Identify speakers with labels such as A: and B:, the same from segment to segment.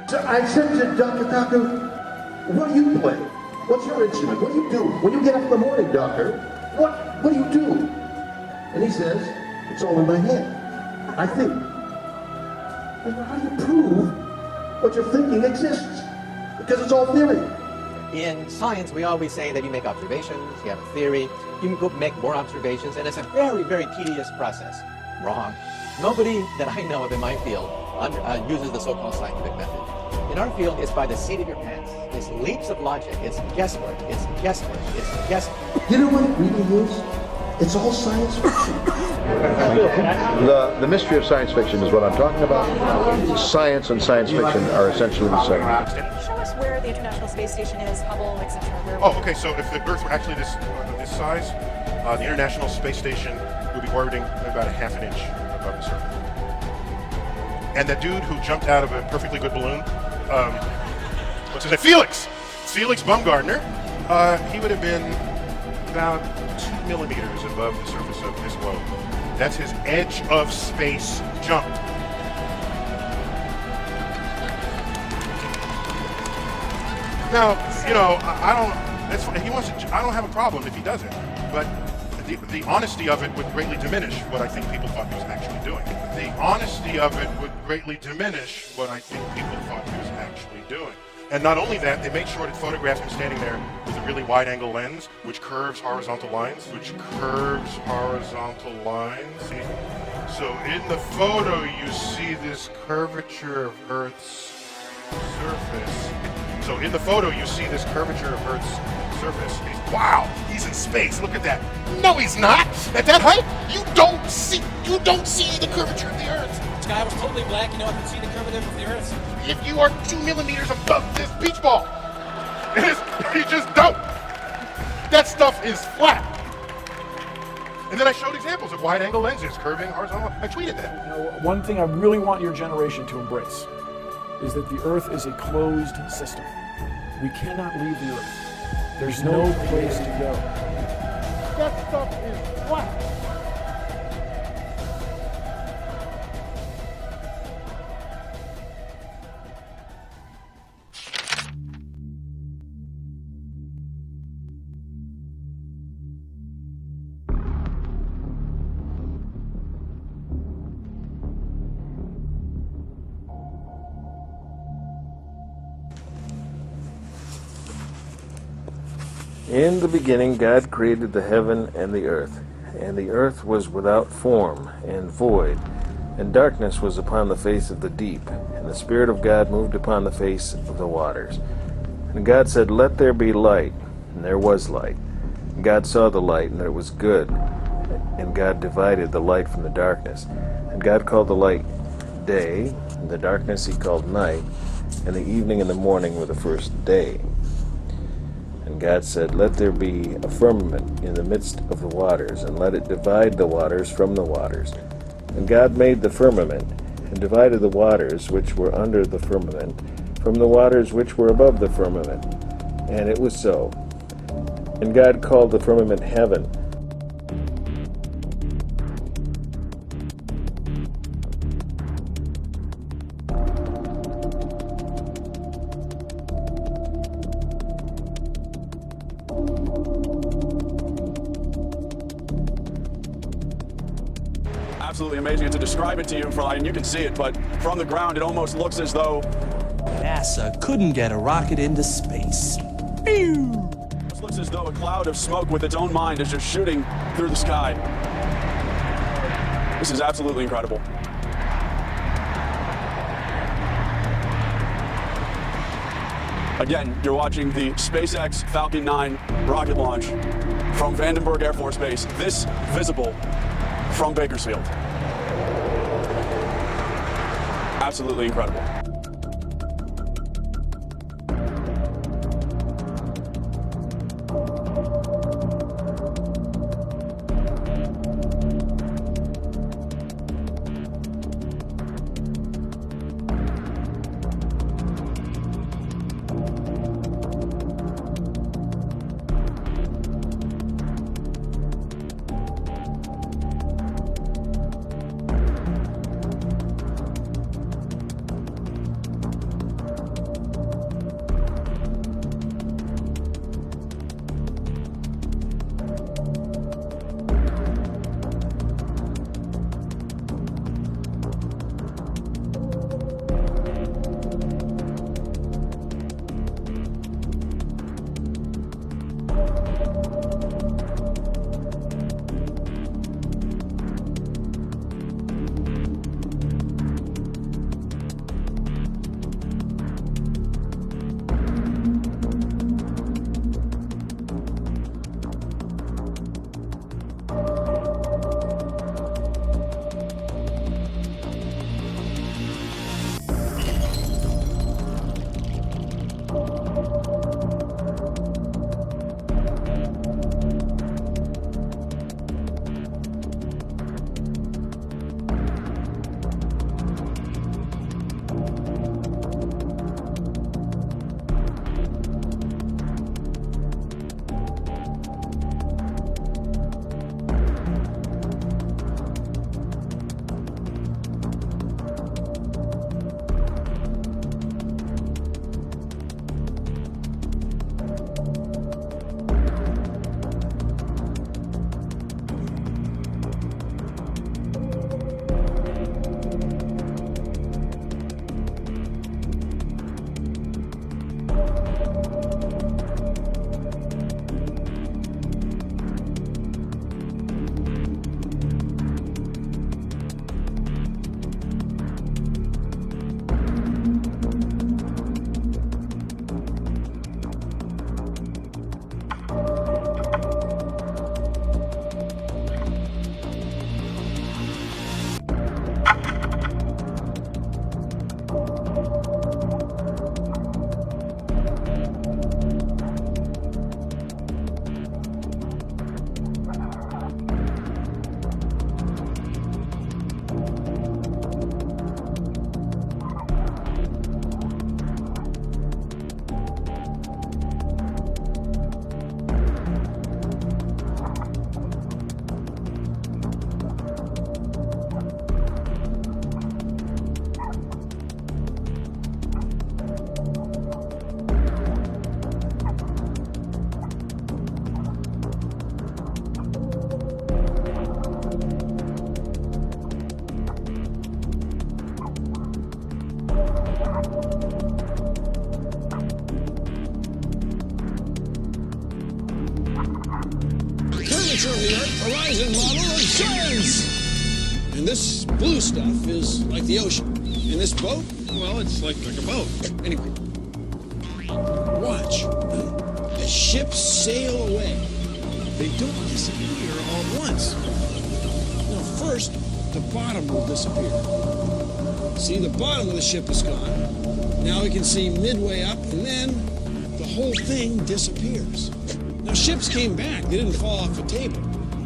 A: So I said to Dr. Thakur, what do you play? What's your instrument? What do you do? When you get up in the morning, doctor, what do you do? And he says, it's all in my head. I think. And how do you prove what you're thinking exists? Because it's all theory.
B: In science, we always say that you make observations, you have a theory, you can go make more observations, and it's a very, very tedious process. Wrong. Nobody that I know of in my field uses the so-called scientific method. In our field, it's by the seat of your pants. It's leaps of logic. It's guesswork. It's guesswork. It's guesswork.
A: You know what it really is? It's all science fiction.
C: The mystery of science fiction is what I'm talking about. Science and science fiction are essentially the same.
D: Show us where the International Space Station is, Hubble, etc.
E: Oh, okay. So if the Earth were actually this size, the International Space Station would be orbiting about a half an inch above the surface. And that dude who jumped out of a perfectly good balloon, what's his name? Felix Baumgartner. He would have been about 2 millimeters above the surface of this globe. That's his edge of space jump. Now, you know, I don't. That's he wants to. I don't have a problem if he does it, but the honesty of it would greatly diminish what I think people thought he was actually doing. The honesty of it would greatly diminish what I think people thought he was actually doing. And not only that, they made sure to photograph him standing there with a really wide-angle lens, which curves horizontal lines. See? So in the photo, you see this curvature of Earth's surface. Wow, he's in space. Look at that. No, he's not. At that height, you don't see the curvature of the Earth.
F: The sky was totally black. You know, I can see the curvature of the Earth.
E: If you are 2 millimeters above this beach ball, you just don't. That stuff is flat. And then I showed examples of wide-angle lenses curving horizontal. I tweeted that.
G: Now, one thing I really want your generation to embrace is that the Earth is a closed system. We cannot leave the Earth. There's no place to go.
E: That stuff is flat.
C: In the beginning, God created the heaven and the earth was without form and void, and darkness was upon the face of the deep, and the Spirit of God moved upon the face of the waters. And God said, "Let there be light," and there was light. And God saw the light, and that it was good. And God divided the light from the darkness. And God called the light day, and the darkness he called night, and the evening and the morning were the first day. And God said, "Let there be a firmament in the midst of the waters, and let it divide the waters from the waters." And God made the firmament, and divided the waters which were under the firmament from the waters which were above the firmament. And it was so. And God called the firmament heaven.
G: Absolutely amazing. To describe it to you, and you can see it, but from the ground, it almost looks as though
H: NASA couldn't get a rocket into space.
G: it looks as though a cloud of smoke with its own mind is just shooting through the sky. This is absolutely incredible. Again, you're watching the SpaceX Falcon 9 rocket launch from Vandenberg Air Force Base. This visible from Bakersfield. Absolutely incredible.
I: curvature of the Earth horizon model of science. And this blue stuff is like the ocean. And this boat, well, it's like a boat. Anyway, watch. As ships sail away, they don't disappear all at once. No, first, the bottom will disappear. See, the bottom of the ship is gone. Now we can see midway up, and then the whole thing disappears. Now, ships came back. They didn't fall off a table.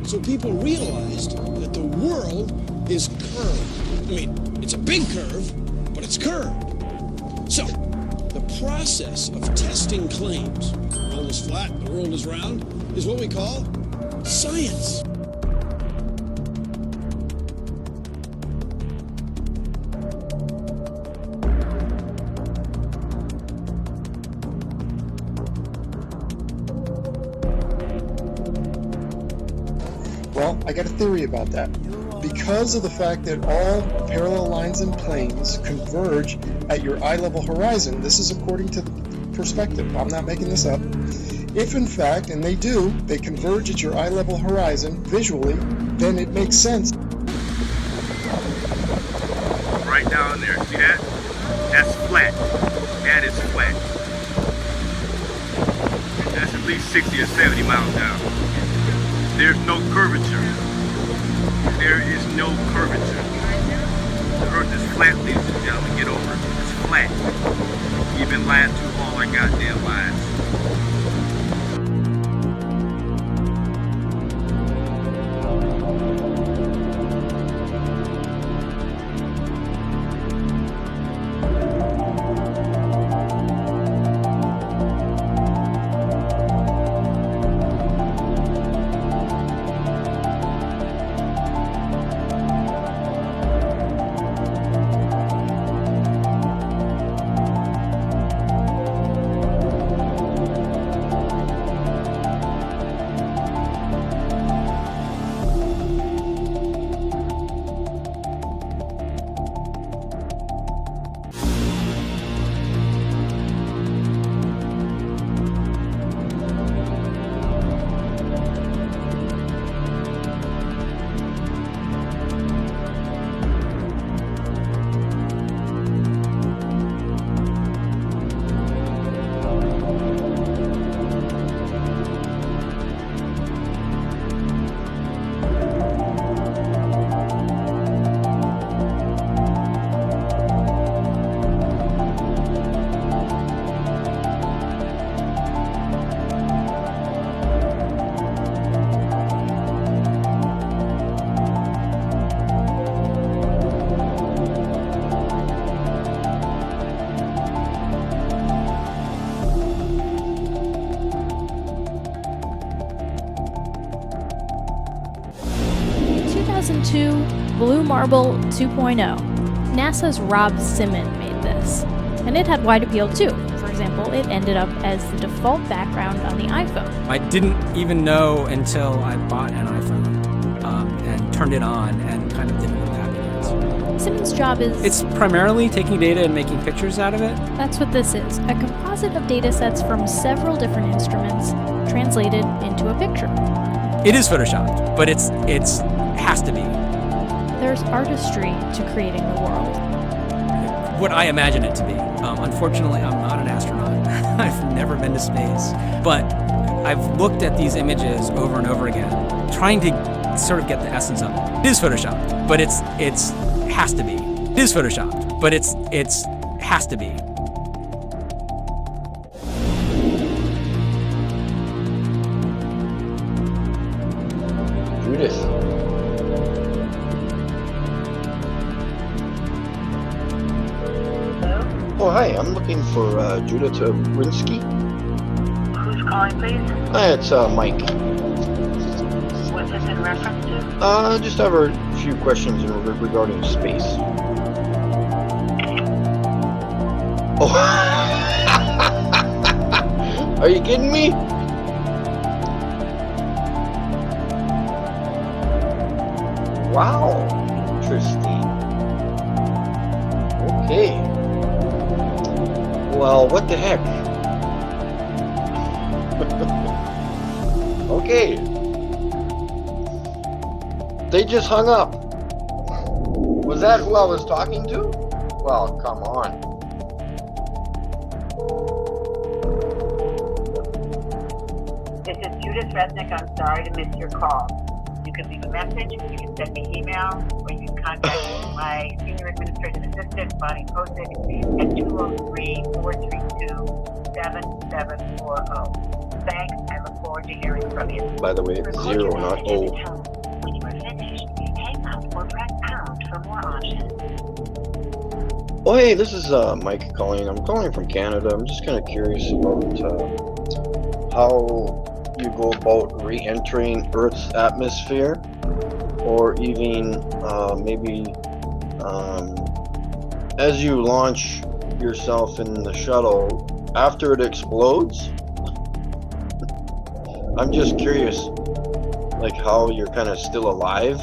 I: So people realized that the world is curved. I mean, it's a big curve, but it's curved. So, the process of testing claims, the world is flat, the world is round, is what we call science.
J: Well, I got a theory about that. Because of the fact that all parallel lines and planes converge at your eye-level horizon, this is according to the perspective, I'm not making this up. If in fact, and they do, they converge at your eye-level horizon visually, then it makes sense.
K: Right down there, see that? That's flat. That is flat. That's at least 60 or 70 miles down. There's no curvature. There is no curvature. The Earth is flat, ladies and gentlemen. Get over it. It's flat. You've been lying to all our goddamn lives.
L: Blue Marble 2.0. NASA's Rob Simon made this, and it had wide appeal too. For example, it ended up as the default background on the iPhone.
M: I didn't even know until I bought an iPhone and turned it on and kind of didn't know what happened.
L: Simon's job is...
M: It's primarily taking data and making pictures out of it.
L: That's what this is, a composite of data sets from several different instruments translated into a picture.
M: It is photoshopped, but it has to be.
L: There's artistry to creating the world.
M: What I imagine it to be. Unfortunately, I'm not an astronaut. I've never been to space. But I've looked at these images over and over again, trying to sort of get the essence of it. It is photoshopped, but it has to be. It is photoshopped, but it has to be.
N: Judith. Oh, hi. I'm looking for Judith Rinsky.
O: Who's calling, please?
N: It's Mike.
O: What's this in reference to?
N: Just have a few questions regarding space. Oh. Are you kidding me? Wow. Interesting. Okay. Well, what the heck? Okay. They just hung up. Was that who I was talking to? Well, come on.
O: This is Judith Resnick. I'm sorry to miss your call. You can leave a message, you can send me email, or you can contact my Senior Administrative Assistant, Bonnie Posick, at 203-432-7740. Thanks. I look forward to hearing from you.
N: By the way, it's 0, not O.
O: When you are finished, hang up or press pound for more options.
N: Oh, hey, this is Mike calling. I'm calling from Canada. I'm just kind of curious about how you go about re-entering Earth's atmosphere, or even maybe as you launch yourself in the shuttle after it explodes. I'm just curious, like how you're kind of still alive.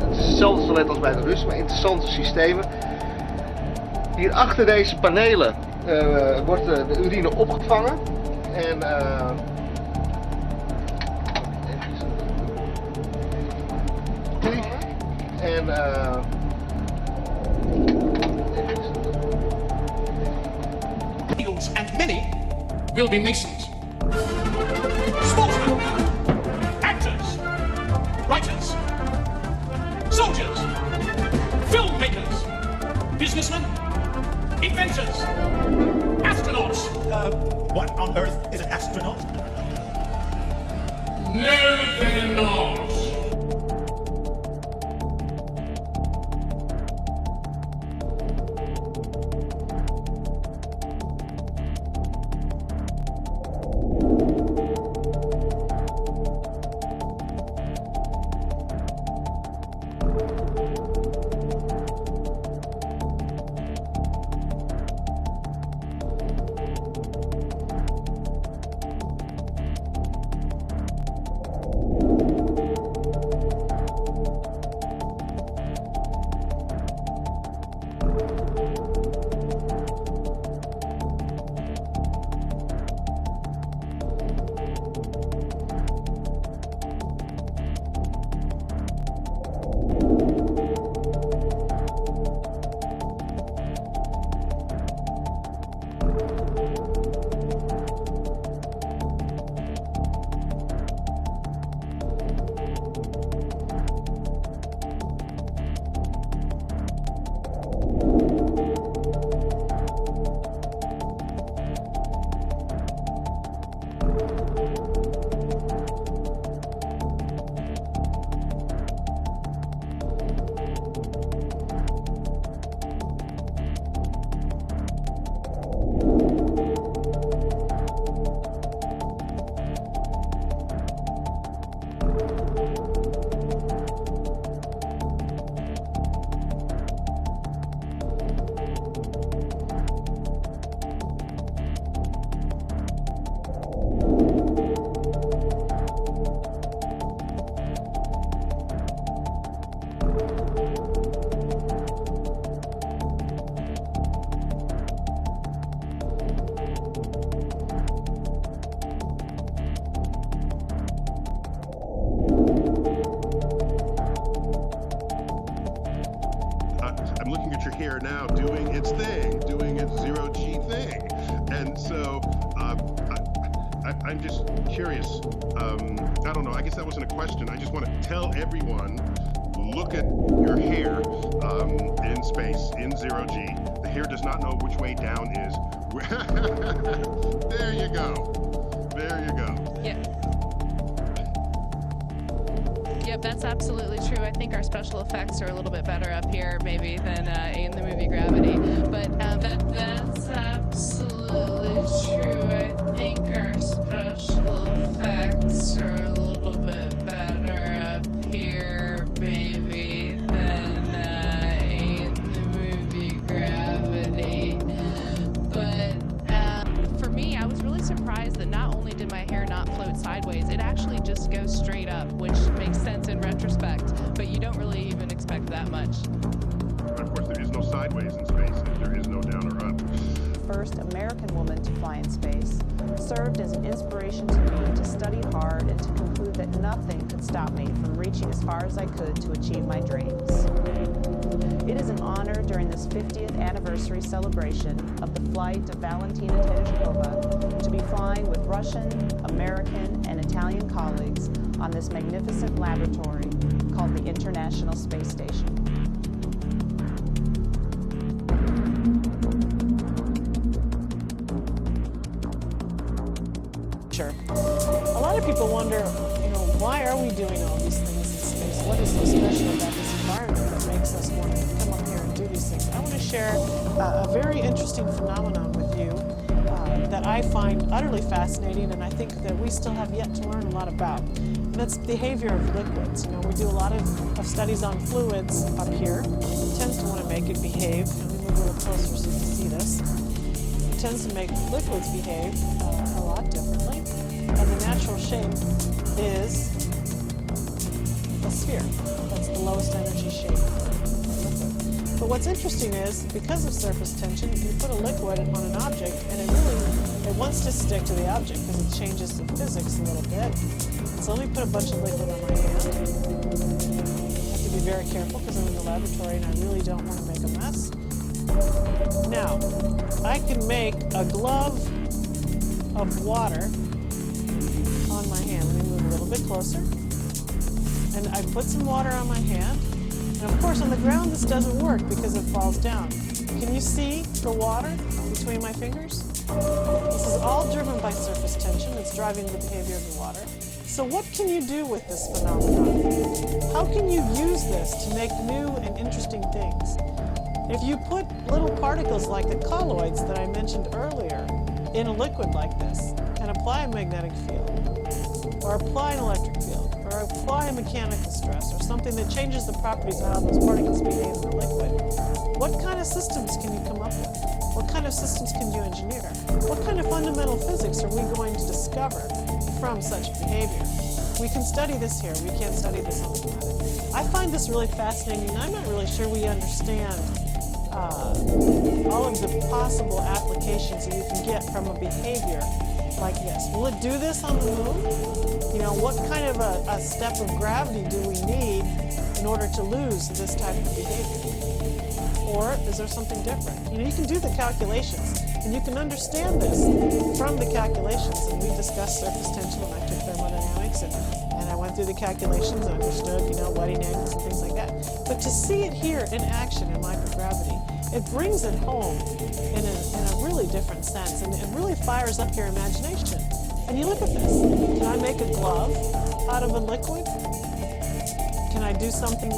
P: Hetzelfde toilet als bij de Rus, maar interessante systemen. Hier achter deze panelen wordt de urine opgevangen en
F: and many will be Masons. Sportsmen, actors, writers, soldiers, filmmakers, businessmen, inventors, astronauts.
Q: What on earth is an astronaut?
F: No, they're not.
E: I'm looking at your hair now doing its thing, doing its zero-G thing. And so I'm just curious. I don't know, I guess that wasn't a question. I just want to tell everyone, look at your hair in space, in zero-G. The hair does not know which way down is. There you go. There you go.
D: Yeah. Yep, that's absolutely true. I think our special effects are a little bit better up here, maybe, than in the movie Gravity. But that's absolutely true. I think our special effects are a little bit better up here, maybe, than in the movie Gravity. But for me, I was really surprised that not only did my hair not float sideways, it actually just goes straight up, which makes sense in retrospect, but you don't really even expect expect that much.
E: Of course, there is no sideways in space, and there is no down or up.
R: First American woman to fly in space, served as an inspiration to me to study hard and to conclude that nothing could stop me from reaching as far as I could to achieve my dreams. It is an honor during this 50th anniversary celebration of the flight of Valentina Tereshkova to be flying with Russian, American, and Italian colleagues on this magnificent laboratory called the International Space Station.
S: Sure. A lot of people wonder, why are we doing all these things in space? What is so special about this environment that makes us want to come up here and do these things? I want to share a very interesting phenomenon with you that I find utterly fascinating, and I think that we still have yet to learn a lot about. And that's behavior of liquids. We do a lot of studies on fluids up here. It tends to want to make it behave. Let me move a little closer so you can see this. It tends to make liquids behave a lot differently. And the natural shape is a sphere. That's the lowest energy shape of a liquid. But what's interesting is, because of surface tension, you put a liquid on an object, and it wants to stick to the object because it changes the physics a little bit. So let me put a bunch of liquid on my hand. I have to be very careful because I'm in the laboratory and I really don't want to make a mess. Now, I can make a glove of water on my hand. Let me move a little bit closer. And I put some water on my hand. And of course, on the ground, this doesn't work because it falls down. Can you see the water between my fingers? This is all driven by surface tension. It's driving the behavior of the water. So what can you do with this phenomenon? How can you use this to make new and interesting things? If you put little particles like the colloids that I mentioned earlier in a liquid like this and apply a magnetic field, or apply an electric field, or apply a mechanical stress, or something that changes the properties of how those particles behave in the liquid, what kind of systems can you come up with? What kind of systems can you engineer? What kind of fundamental physics are we going to discover from such behavior? We can study this here. We can't study this on the planet. I find this really fascinating. I'm not really sure we understand all of the possible applications that you can get from a behavior like this. Will it do this on the moon? What kind of a step of gravity do we need in order to lose this type of behavior? Or is there something different? You can do the calculations, and you can understand this from the calculations. And we discussed surface tension, electric thermodynamics, and I went through the calculations and understood, wetting angles and things like that. But to see it here in action in microgravity, it brings it home in a really different sense, and it really fires up your imagination. And you look at this. Can I make a glove out of a liquid? Can I do something,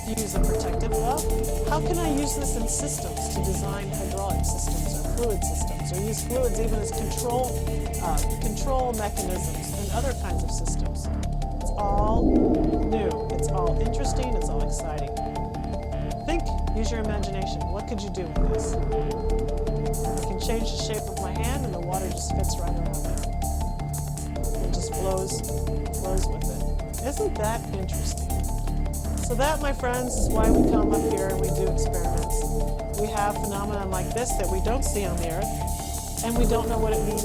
S: use a protective glove? How can I use this in systems to design hydraulic systems or fluid systems, or use fluids even as control mechanisms and other kinds of systems? It's all new. It's all interesting. It's all exciting. Think, use your imagination. What could you do with this? I can change the shape of my hand and the water just fits right around there. It just flows with it. Isn't that interesting? So that, my friends, is why we come up here and we do experiments. We have phenomena like this that we don't see on the Earth, and we don't know what it means,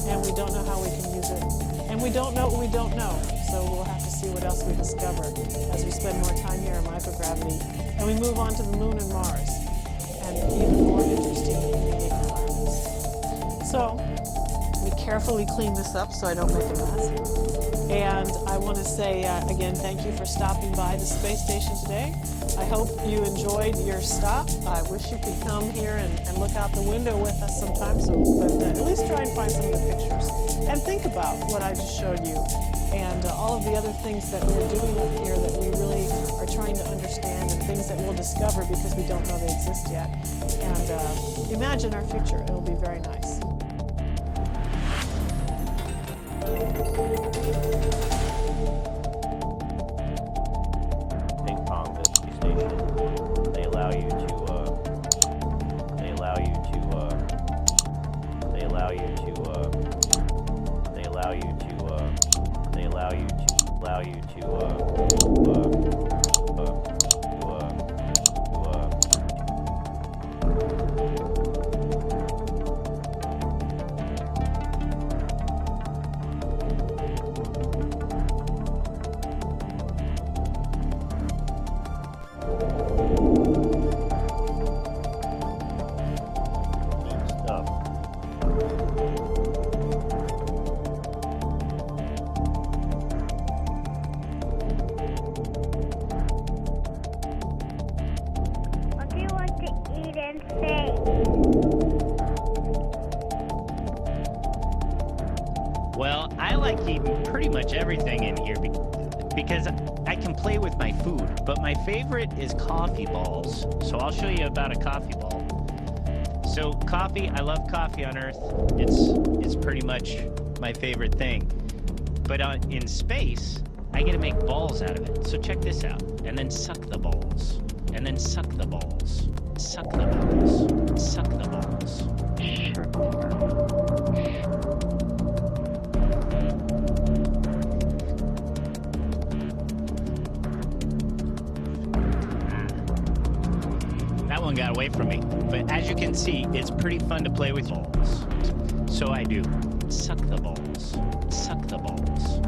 S: and we don't know how we can use it, and we don't know what we don't know. So we'll have to see what else we discover as we spend more time here in microgravity, and we move on to the Moon and Mars, and even more interesting unique environments. So we carefully clean this up so I don't make a mess. And I want to say, again, thank you for stopping by the space station today. I hope you enjoyed your stop. I wish you could come here and look out the window with us sometime, but at least try and find some of the pictures. And think about what I just showed you and all of the other things that we're doing up here that we really are trying to understand, and things that we'll discover because we don't know they exist yet. And imagine our future. It'll be very nice.
T: Ping pong the space station. They allow you to stuff.
U: What do you want to eat in space?
T: Well, I like eating pretty much everything in here because I can play with my food, but my favorite is coffee balls. So I'll show you about a coffee ball. So coffee, I love coffee on Earth. It's pretty much my favorite thing. But in space, I get to make balls out of it. So check this out. And then suck the balls. And then suck the balls. Suck the balls. Suck the balls. That one got away from me. But as you can see, it's pretty fun to play with balls. So I do. Suck the balls. Suck the balls.